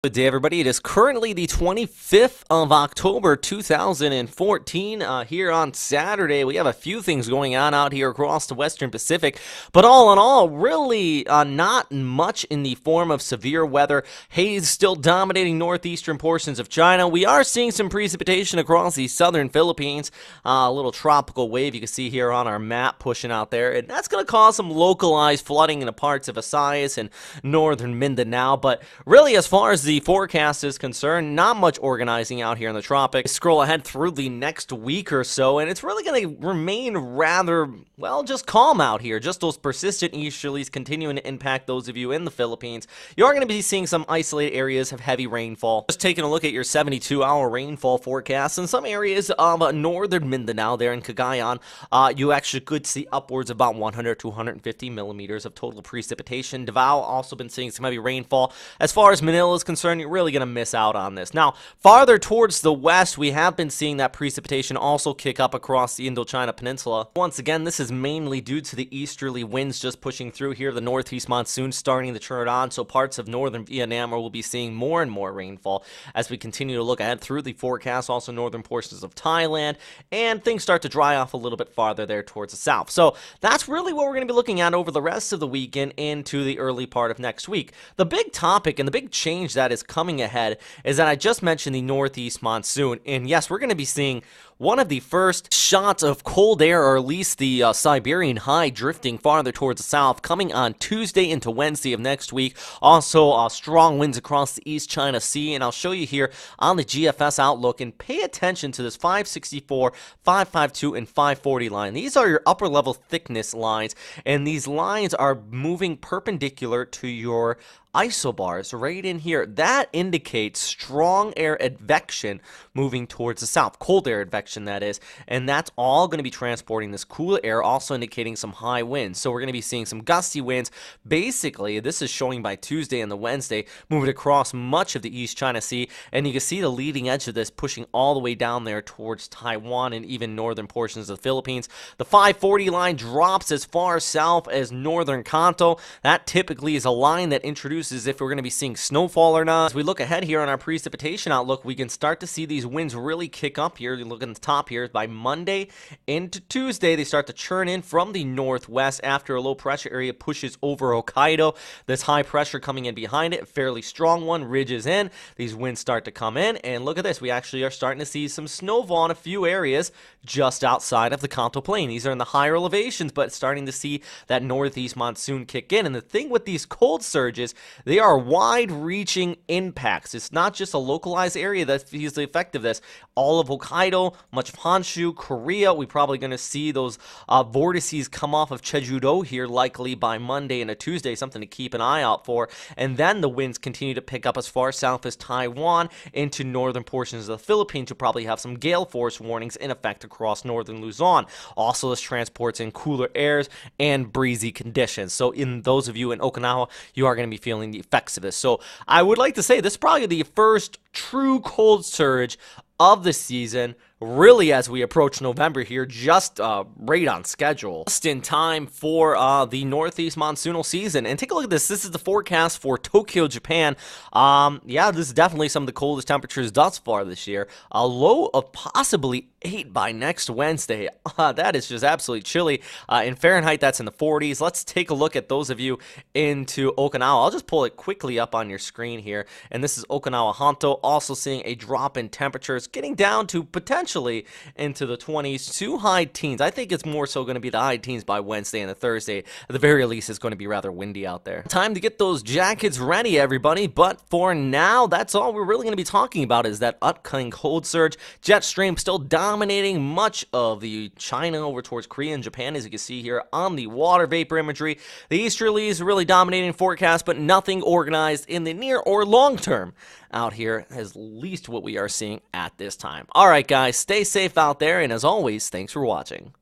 Good day, everybody. It is currently the 25th of October, 2014. Here on Saturday, we have a few things going on out here across the Western Pacific, but all in all, really not much in the form of severe weather. Haze still dominating northeastern portions of China. We are seeing some precipitation across the southern Philippines. A little tropical wave you can see here on our map pushing out there, and that's going to cause some localized flooding in the parts of Visayas and northern Mindanao. But really, as far as the forecast is concerned, not much organizing out here in the tropics. Scroll ahead through the next week or so, and it's really going to remain rather, well, just calm out here. Just those persistent easterlies continuing to impact those of you in the Philippines. You are going to be seeing some isolated areas of heavy rainfall. Just taking a look at your 72-hour rainfall forecast, in some areas of northern Mindanao there in Cagayan, you actually could see upwards about 100 to 150 millimeters of total precipitation. Davao also been seeing some heavy rainfall. As far as Manila is concerned, you're really going to miss out on this. Now, farther towards the west, we have been seeing that precipitation also kick up across the Indochina Peninsula. Once again, this is mainly due to the easterly winds just pushing through here. The northeast monsoon starting to turn on, so parts of northern Vietnam will be seeing more and more rainfall as we continue to look ahead through the forecast. Also, northern portions of Thailand, and things start to dry off a little bit farther there towards the south. So that's really what we're going to be looking at over the rest of the weekend into the early part of next week. The big topic and the big change that is coming ahead is that I just mentioned the northeast monsoon, and yes, we're going to be seeing one of the first shots of cold air, or at least the Siberian high drifting farther towards the south, coming on Tuesday into Wednesday of next week. Also, strong winds across the East China Sea, and I'll show you here on the GFS outlook, and pay attention to this 564, 552, and 540 line. These are your upper level thickness lines, and these lines are moving perpendicular to your isobars right in here. That indicates strong air advection moving towards the south, cold air advection that is, and that's all going to be transporting this cool air, also indicating some high winds. So we're going to be seeing some gusty winds. Basically, this is showing by Tuesday and the Wednesday, moving across much of the East China Sea, and you can see the leading edge of this pushing all the way down there towards Taiwan and even northern portions of the Philippines. The 540 line drops as far south as northern Kanto. That typically is a line that introduces if we're going to be seeing snowfall or not. As we look ahead here on our precipitation outlook, we can start to see these winds really kick up here. You look at the top here, by Monday into Tuesday, they start to churn in from the northwest after a low pressure area pushes over Hokkaido. This high pressure coming in behind it, a fairly strong one, ridges in. These winds start to come in, and look at this. We actually are starting to see some snowfall in a few areas just outside of the Kanto Plain. These are in the higher elevations, but starting to see that northeast monsoon kick in. And the thing with these cold surges, they are wide-reaching impacts. It's not just a localized area that feels the effect of this. All of Hokkaido, much of Honshu, Korea, we're probably going to see those vortices come off of Jeju-do here likely by Monday and a Tuesday, something to keep an eye out for. And then the winds continue to pick up as far south as Taiwan into northern portions of the Philippines. You'll probably have some gale force warnings in effect across northern Luzon. Also, this transports in cooler airs and breezy conditions. So in those of you in Okinawa, you are going to be feeling the effects of this. So I would like to say this is probably the first true cold surge of the season, really, as we approach November here, just right on schedule, just in time for the northeast monsoonal season. And take a look at this. This is the forecast for Tokyo, Japan. Yeah, this is definitely some of the coldest temperatures thus far this year. A low of possibly 8 by next Wednesday. That is just absolutely chilly. In Fahrenheit, that's in the 40s. Let's take a look at those of you into Okinawa. I'll just pull it quickly up on your screen here. And this is Okinawa Honto, also seeing a drop in temperatures, getting down to potentially into the 20s to high teens. I think it's more so going to be the high teens by Wednesday and the Thursday. At the very least, it's going to be rather windy out there. Time to get those jackets ready, everybody. But for now, that's all we're really going to be talking about is that upcoming cold surge. Jet stream still dominating much of the China over towards Korea and Japan, as you can see here on the water vapor imagery. The easterlies really dominating forecast, but nothing organized in the near or long term out here, at least what we are seeing at this time. All right, guys, stay safe out there, and as always, thanks for watching.